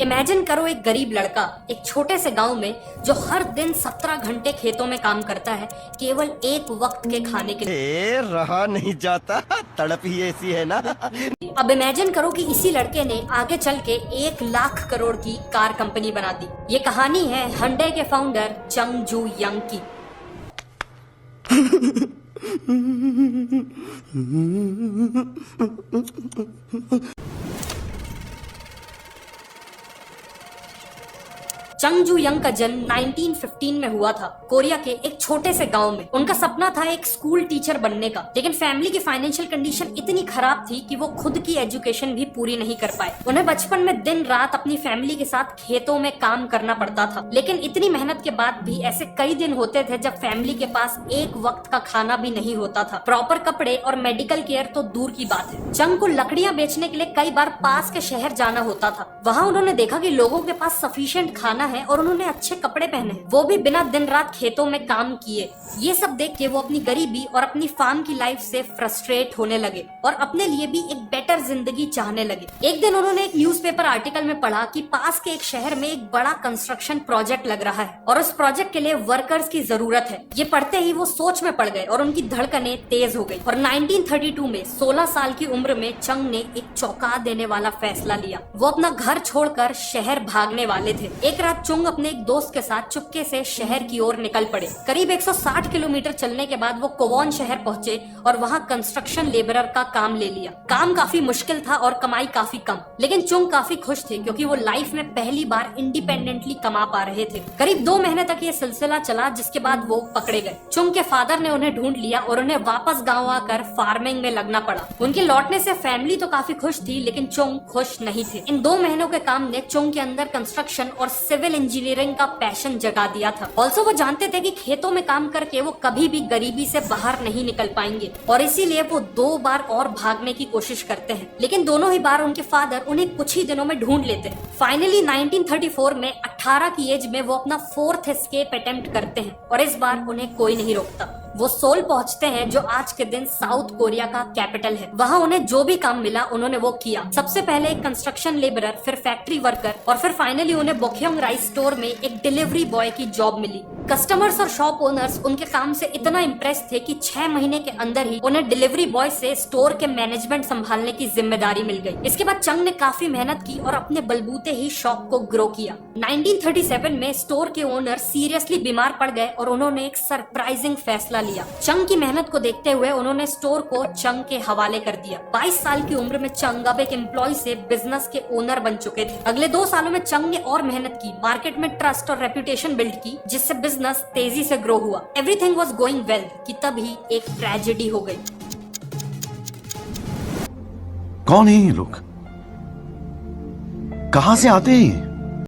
Imagine करो एक गरीब लड़का एक छोटे से गांव में जो हर दिन 17 घंटे खेतों में काम करता है केवल एक वक्त के खाने के लिए। रहा नहीं जाता, तड़प ही ऐसी है ना। अब इमेजिन करो कि इसी लड़के ने आगे चल के 1 लाख करोड़ की कार कंपनी बना दी। ये कहानी है hyundai के फाउंडर चंग जू यंग की। चंग जू यंग का जन्म 1915 में हुआ था कोरिया के एक छोटे से गांव में। उनका सपना था एक स्कूल टीचर बनने का, लेकिन फैमिली की फाइनेंशियल कंडीशन इतनी खराब थी कि वो खुद की एजुकेशन भी पूरी नहीं कर पाए। उन्हें बचपन में दिन रात अपनी फैमिली के साथ खेतों में काम करना पड़ता था, लेकिन इतनी मेहनत के बाद भी ऐसे कई दिन होते थे जब फैमिली के पास एक वक्त का खाना भी नहीं होता था। प्रॉपर कपड़े और मेडिकल केयर तो दूर की बात है। चंग को लकड़ियां बेचने के लिए कई बार पास के शहर जाना होता था। वहाँ उन्होंने देखा कि लोगों के पास सफिशिएंट खाना है और उन्होंने अच्छे कपड़े पहने हैं, वो भी बिना दिन रात खेतों में काम किए। ये सब देख के वो अपनी गरीबी और अपनी फार्म की लाइफ से फ्रस्ट्रेट होने लगे और अपने लिए भी एक बेटर जिंदगी चाहने लगे। एक दिन उन्होंने एक न्यूज़पेपर आर्टिकल में पढ़ा कि पास के एक शहर में एक बड़ा कंस्ट्रक्शन प्रोजेक्ट लग रहा है और उस प्रोजेक्ट के लिए वर्कर्स की जरूरत है। ये पढ़ते ही वो सोच में पड़ गए और उनकी धड़कनें तेज हो गई। और 1932 में 16 साल की उम्र में चंग ने एक चौंका देने वाला फैसला लिया। वो अपना घर छोड़कर शहर भागने वाले थे। एक रात चंग अपने एक दोस्त के साथ चुपके से शहर की ओर निकल पड़े। करीब 160 किलोमीटर चलने के बाद वो कोवॉन शहर पहुंचे और वहां कंस्ट्रक्शन लेबरर का काम ले लिया। काम काफी मुश्किल था और कमाई काफी कम, लेकिन चुंग काफी खुश थे क्योंकि वो लाइफ में पहली बार इंडिपेंडेंटली कमा पा रहे थे। करीब 2 महीने तक ये सिलसिला चला, जिसके बाद वो पकड़े गए। चुंग के फादर ने उन्हें ढूंढ लिया और उन्हें वापस गाँव आकर फार्मिंग में लगना पड़ा। उनके लौटने से फैमिली तो काफी खुश थी, लेकिन चुंग खुश नहीं थे। इन 2 महीनों के काम ने चुंग के अंदर कंस्ट्रक्शन और सिविल इंजीनियरिंग का पैशन जगा दिया था। ऑल्सो वो जानते थे कि खेतों में काम करके वो कभी भी गरीबी से बाहर नहीं निकल पाएंगे और इसीलिए वो 2 बार और भागने की कोशिश करते हैं, लेकिन दोनों ही बार उनके फादर उन्हें कुछ ही दिनों में ढूंढ लेते हैं। फाइनली 1934 में 18 की एज में वो अपना 4th एस्केप अटेम्प्ट करते हैं और इस बार उन्हें कोई नहीं रोकता। वो सोल पहुंचते हैं जो आज के दिन साउथ कोरिया का कैपिटल है। वहाँ उन्हें जो भी काम मिला उन्होंने वो किया। सबसे पहले एक कंस्ट्रक्शन लेबरर, फिर फैक्ट्री वर्कर और फिर फाइनली उन्हें बोक्योंग राइस स्टोर में एक डिलीवरी बॉय की जॉब मिली। कस्टमर्स और शॉप ओनर्स उनके काम से इतना इम्प्रेस थे कि 6 महीने के अंदर ही उन्हें डिलीवरी बॉय से स्टोर के मैनेजमेंट संभालने की जिम्मेदारी मिल गई। इसके बाद चंग ने काफी मेहनत की और अपने बलबूते ही शॉप को ग्रो किया। 1937 में स्टोर के ओनर सीरियसली बीमार पड़ गए और उन्होंने एक सरप्राइजिंग फैसला लिया। चंग की मेहनत को देखते हुए उन्होंने स्टोर को चंग के हवाले कर दिया। 22 साल की उम्र में चंग अब एक एम्प्लॉय से बिजनेस के ओनर बन चुके थे। अगले 2 सालों में चंग ने और मेहनत की, मार्केट में ट्रस्ट और रेपुटेशन बिल्ड की, जिससे बिजनेस तेजी से ग्रो हुआ। एवरीथिंग वाज गोइंग वेल कि तभी एक ट्रेजेडी हो गई। कौन है ये लोग? कहां से आते हैं?